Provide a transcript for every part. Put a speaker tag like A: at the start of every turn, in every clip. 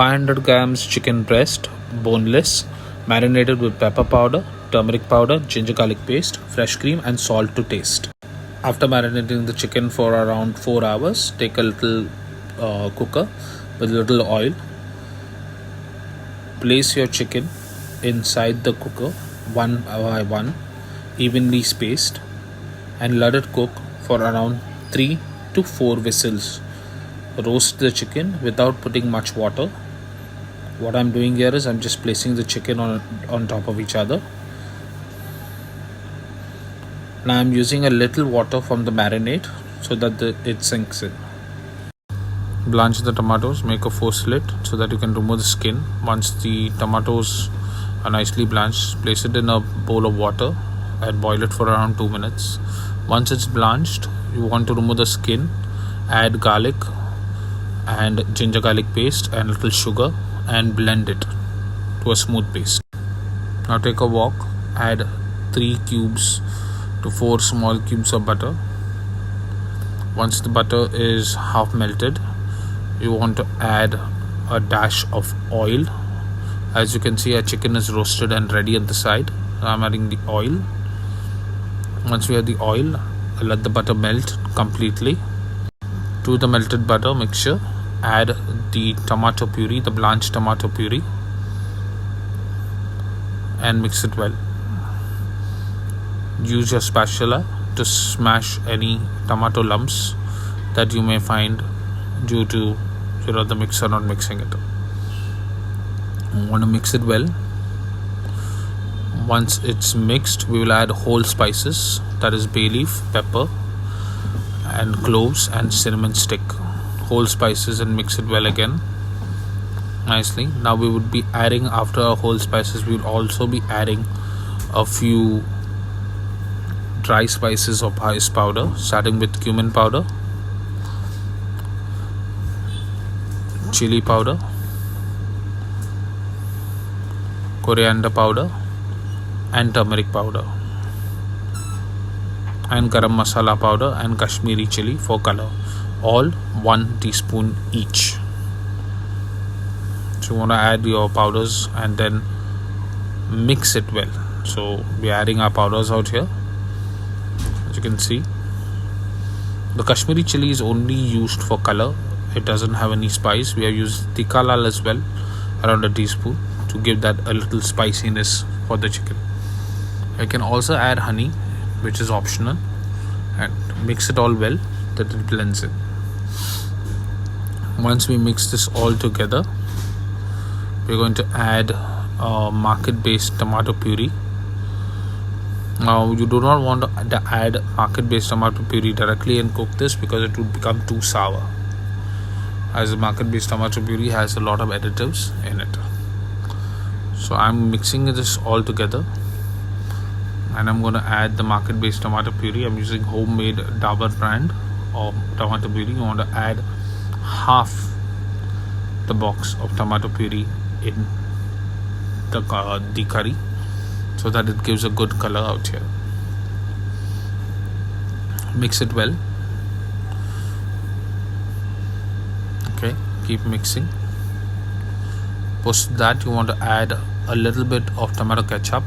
A: 500 grams chicken breast, boneless, marinated with pepper powder, turmeric powder, ginger garlic paste, fresh cream, and salt to taste. After marinating the chicken for around 4 hours, take a little cooker with little oil. Place your chicken inside the cooker one by one, evenly spaced, and let it cook for around 3 to 4 whistles. Roast the chicken without putting much water. What I'm doing here is I'm just placing the chicken on top of each other. Now I'm using a little water from the marinade so that it sinks in. Blanch the tomatoes, make a 4 slit so that you can remove the skin. Once the tomatoes are nicely blanched, place it in a bowl of water and boil it for around 2 minutes. Once it's blanched, you want to remove the skin, add garlic and ginger garlic paste and little sugar and blend it to a smooth paste. Now take a wok, add 3 cubes to 4 small cubes of butter. Once the butter is half melted, you want to add a dash of oil. As you can see, our chicken is roasted and ready at the side. I'm adding the oil. Once we add the oil, let the butter melt completely. To the melted butter mixture, add the tomato puree, the blanched tomato puree, and mix it well. Use your spatula to smash any tomato lumps that you may find due to the mixer not mixing it. You want to mix it well. Once it's mixed, we will add whole spices, that is bay leaf, pepper and cloves and cinnamon stick. Whole spices, and mix it well again nicely. Now we would be adding, after our whole spices, we will also be adding a few dry spices of spice powder, starting with cumin powder, chili powder, coriander powder, and turmeric powder, and garam masala powder and Kashmiri chili for color, all 1 teaspoon each. So you want to add your powders and then mix it well. So we're adding our powders out here. As you can see, the Kashmiri chili is only used for color. It doesn't have any spice. We have used tikka lal as well, around a teaspoon, to give that a little spiciness for the chicken. I can also add honey, which is optional, and mix it all well that it blends in. Once we mix this all together, we're going to add market-based tomato puree. Now you do not want to add market-based tomato puree directly and cook this, because it would become too sour, as the market-based tomato puree has a lot of additives in it. So I'm mixing this all together, and I'm going to add the market-based tomato puree. I'm using homemade Dabur brand of tomato puree. You want to add half the box of tomato puree in the curry, so that it gives a good color out here. Mix it well. Okay, keep mixing. Post that, you want to add a little bit of tomato ketchup,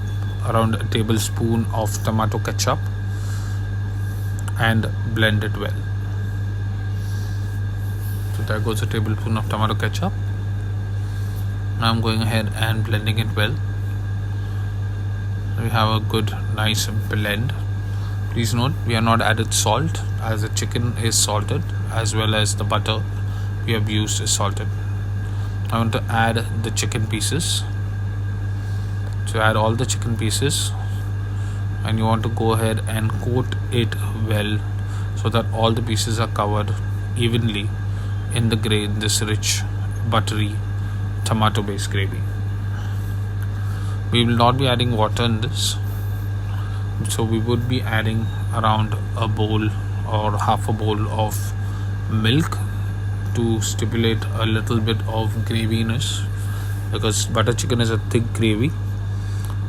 A: around a tablespoon of tomato ketchup, and blend it well. So there goes a tablespoon of tomato ketchup. Now I'm going ahead and blending it well. We have a good nice blend. Please note, we have not added salt, as the chicken is salted, as well as the butter we have used is salted. I want to add the chicken pieces. So add all the chicken pieces, and you want to go ahead and coat it well, so that all the pieces are covered evenly in this rich buttery tomato based gravy. We will not be adding water in this, so we would be adding around a bowl or half a bowl of milk to stipulate a little bit of graviness, because butter chicken is a thick gravy,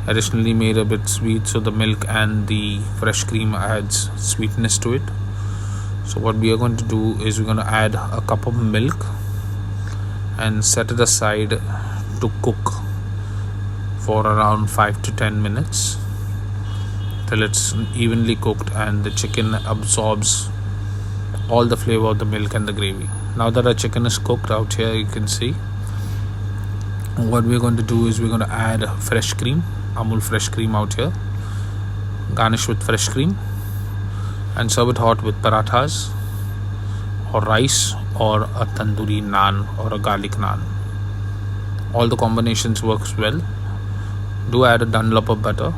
A: additionally made a bit sweet, so the milk and the fresh cream adds sweetness to it. So what we are going to do is we're going to add a cup of milk and set it aside to cook for around 5 to 10 minutes till it's evenly cooked and the chicken absorbs all the flavor of the milk and the gravy. Now that our chicken is cooked, out here you can see, what we're going to do is we're going to add fresh cream, Amul fresh cream out here, garnish with fresh cream, and serve it hot with parathas or rice or a tandoori naan or a garlic naan. All the combinations works well. Do add a Dunlop of butter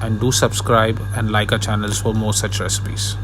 A: and do subscribe and like our channels for more such recipes.